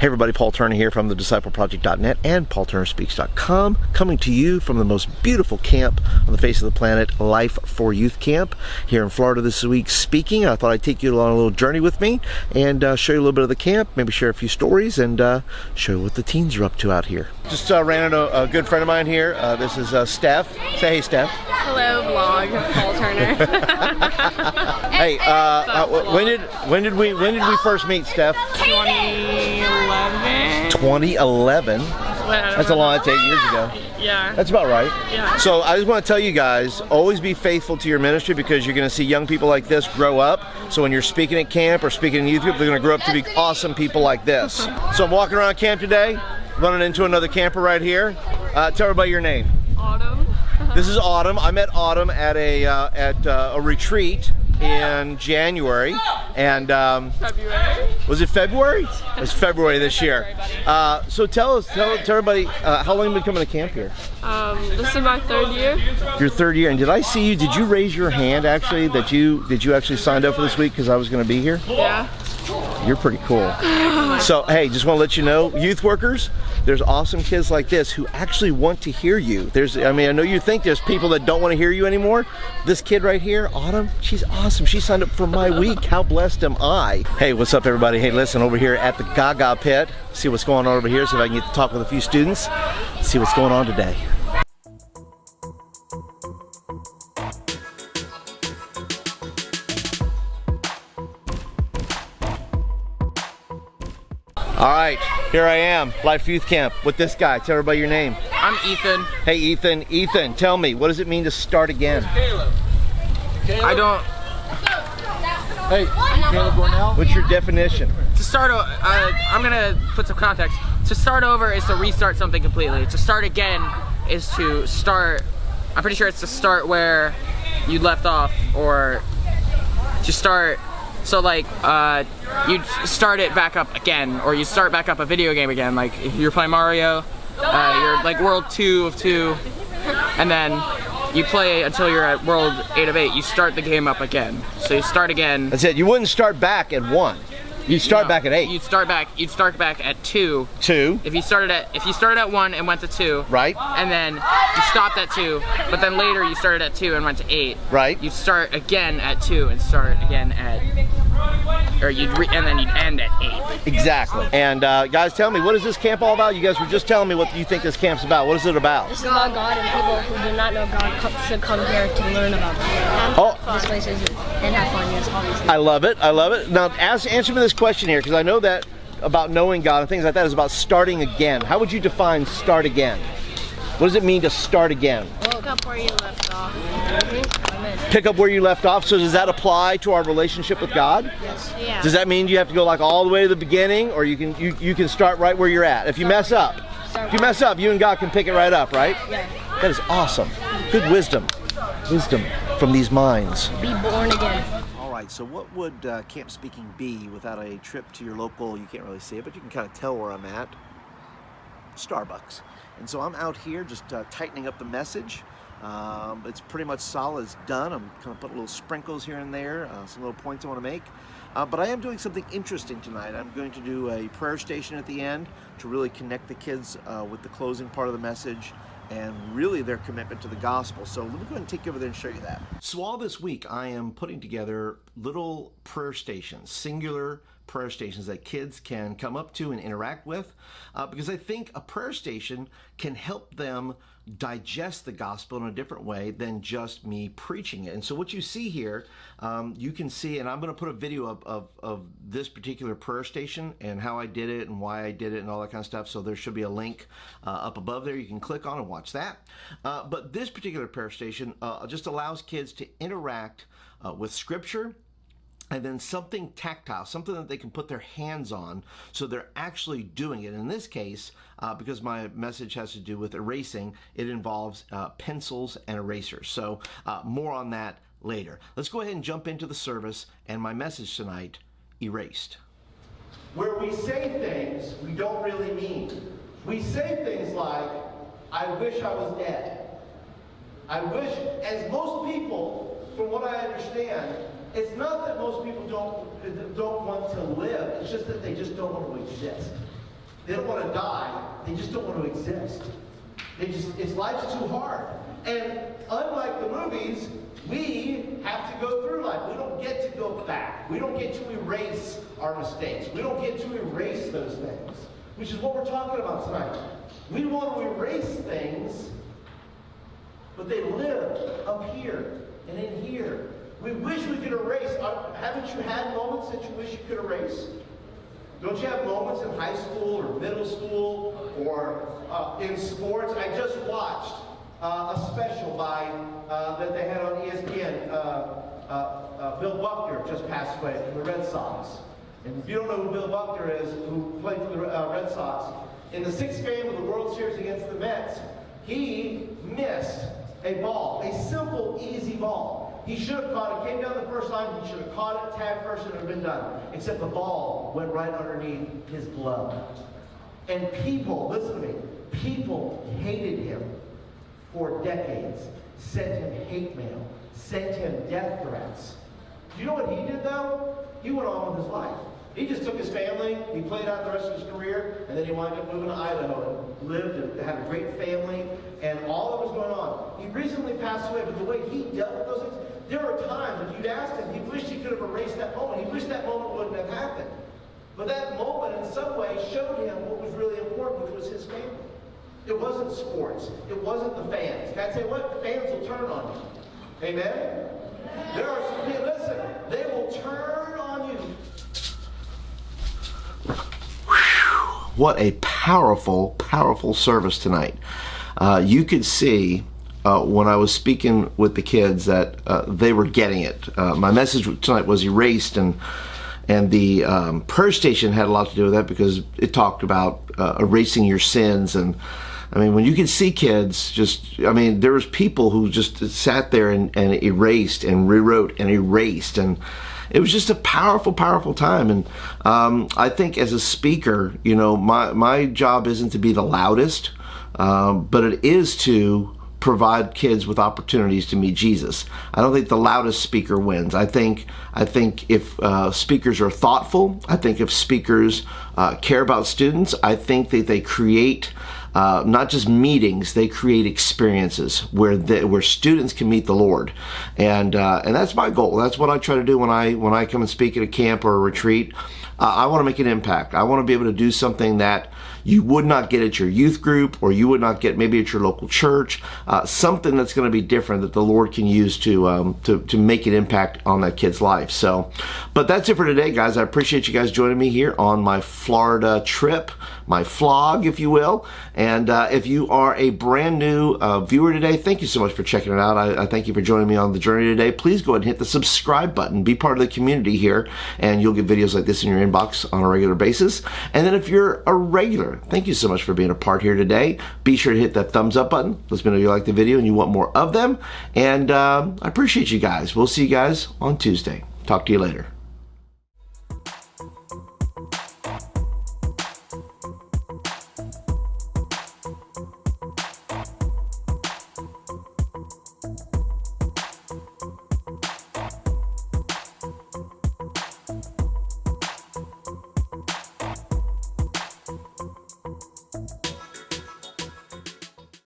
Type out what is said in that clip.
Hey everybody, Paul Turner here from thediscipleproject.net and paulturnerspeaks.com, coming to you from the most beautiful camp on the face of the planet, Life for Youth Camp, here in Florida this week speaking. I thought I'd take you on a little journey with me and show you a little bit of the camp, maybe share a few stories, and show you what the teens are up to out here. Just ran into a good friend of mine here. This is Steph. Say hey, Steph. Hello, vlog, Paul Turner. Hey, when did we first meet, Steph? 2011. 2011. That's a long. That's 8 years ago. Yeah. That's about right. Yeah. So I just want to tell you guys, always be faithful to your ministry, because you're going to see young people like this grow up. So when you're speaking at camp or speaking in youth group, they're going to grow up to be awesome people like this. So I'm walking around camp today, running into another camper right here. Tell everybody your name. Autumn. This is Autumn. I met Autumn at a retreat in January, and February. was it February? It was February this year. So tell everybody, how long have you been coming to camp here? This is my third year. Your third year. And did I see you? Did you raise your hand actually? Did you actually signed up for this week because I was going to be here? Yeah. You're pretty cool. So hey, just want to let you know, youth workers, there's awesome kids like this who actually want to hear you. I know you think there's people that don't want to hear you anymore. This kid right here, Autumn, she's awesome. She signed up for my week. How blessed am I? Hey, what's up everybody? Hey, listen, over here at the Gaga Pit, see what's going on over here, see if I can get to talk with a few students, see what's going on today. All right, here I am, Life Youth Camp with this guy. Tell everybody your name. I'm Ethan. Hey, Ethan. Ethan, tell me, what does it mean to start again? Caleb. I don't. Hey, Caleb Gornell. What's your definition? To start, I'm gonna put some context. To start over is to restart something completely. To start again is to start. I'm pretty sure it's to start where you left off, or to start. So like, you start it back up again, or you start back up a video game again. Like if you're playing Mario, you're like World 2 of 2, and then you play until you're at World 8 of 8. You start the game up again. So you start again. That's it. You wouldn't start back at 1. You start back at 8. You'd start back at 2. 2. If you started at 1 and went to 2. Right. And then you stopped at 2, but then later you started at 2 and went to 8. Right. You'd start again at 2 and start again at, and then you'd end at 8. Exactly. And guys, tell me, what is this camp all about? You guys were just telling me what you think this camp's about. What is it about? This is about God, and people who do not know God should come here to learn about God. Oh. This place is, and have fun, yes, obviously. I love it. I love it. Now, answer me this question here, because I know that about knowing God and things like that is about starting again. How would you define start again? What does it mean to start again? Pick up where you left off. Pick up where you left off. So does that apply to our relationship with God? Yes. Yeah. Does that mean you have to go like all the way to the beginning, or you can start right where you're at? If you mess up, you and God can pick it right up, right? Yeah. That is awesome. Good wisdom. Wisdom from these minds. Be born again. All right, so what would camp speaking be without a trip to your local, you can't really see it, but you can kind of tell where I'm at, Starbucks. And so I'm out here just tightening up the message. It's pretty much solid, it's done. I'm kind of putting little sprinkles here and there, some little points I want to make. But I am doing something interesting tonight. I'm going to do a prayer station at the end to really connect the kids with the closing part of the message and really their commitment to the gospel. So let me go ahead and take you over there and show you that. So all this week I am putting together little prayer stations, singular prayer stations that kids can come up to and interact with, because I think a prayer station can help them digest the gospel in a different way than just me preaching it. And so what you see here, you can see, and I'm going to put a video of this particular prayer station and how I did it and why I did it and all that kind of stuff. So there should be a link up above there. You can click on and watch that. But this particular prayer station just allows kids to interact with Scripture, and then something tactile, something that they can put their hands on, so they're actually doing it. In this case, because my message has to do with erasing, it involves pencils and erasers. So more on that later. Let's go ahead and jump into the service and my message tonight, Erased. Where we say things we don't really mean. We say things like, I wish I was dead. I wish, as most people, from what I understand, it's not that most people don't want to live. It's just that they just don't want to exist. They don't want to die. They just don't want to exist. Life's too hard. And unlike the movies, we have to go through life. We don't get to go back. We don't get to erase our mistakes. We don't get to erase those things, which is what we're talking about tonight. We want to erase things, but they live up here and in here. We wish we could erase. Haven't you had moments that you wish you could erase? Don't you have moments in high school or middle school or in sports? I just watched a special that they had on ESPN. Bill Buckner just passed away from the Red Sox. And if you don't know who Bill Buckner is, who played for the Red Sox, in the 6th game of the World Series against the Mets, he missed a ball, a simple, easy ball. He should have caught it, came down the first line, he should have caught it, tagged first, and it would have been done. Except the ball went right underneath his glove. And people, listen to me, people hated him for decades, sent him hate mail, sent him death threats. Do you know what he did though? He went on with his life. He just took his family, he played out the rest of his career, and then he wound up moving to Idaho and lived and had a great family, and all that was going on. He recently passed away, but the way he dealt with those things, there were times, if you'd asked him, he wished he could have erased that moment. He wished that moment wouldn't have happened. But that moment, in some way, showed him what was really important, which was his family. It wasn't sports. It wasn't the fans. Can I tell you what? Fans will turn on you. Amen? There are some people, listen, they will turn on you. What a powerful, powerful service tonight. You could see when I was speaking with the kids that they were getting it. My message tonight was erased, and the prayer station had a lot to do with that because it talked about erasing your sins. And I mean, when you can see kids there was people who just sat there and erased and rewrote and erased, and it was just a powerful, powerful time. And I think as a speaker, my job isn't to be the loudest, but it is to provide kids with opportunities to meet Jesus. I don't think the loudest speaker wins. I think if speakers are thoughtful, I think if speakers care about students, I think that they create not just meetings, they create experiences where students can meet the Lord, and that's my goal. That's what I try to do when I come and speak at a camp or a retreat. I want to make an impact. I want to be able to do something that you would not get at your youth group, or you would not get maybe at your local church. Something that's going to be different that the Lord can use to make an impact on that kid's life. So, but that's it for today, guys. I appreciate you guys joining me here on my Florida trip, my flog, if you will. And if you are a brand new viewer today, thank you so much for checking it out. I thank you for joining me on the journey today. Please go ahead and hit the subscribe button. Be part of the community here, and you'll get videos like this in your inbox on a regular basis. And then if you're a regular, thank you so much for being a part here today. Be sure to hit that thumbs up button. Let me know you like the video and you want more of them. And I appreciate you guys. We'll see you guys on Tuesday. Talk to you later.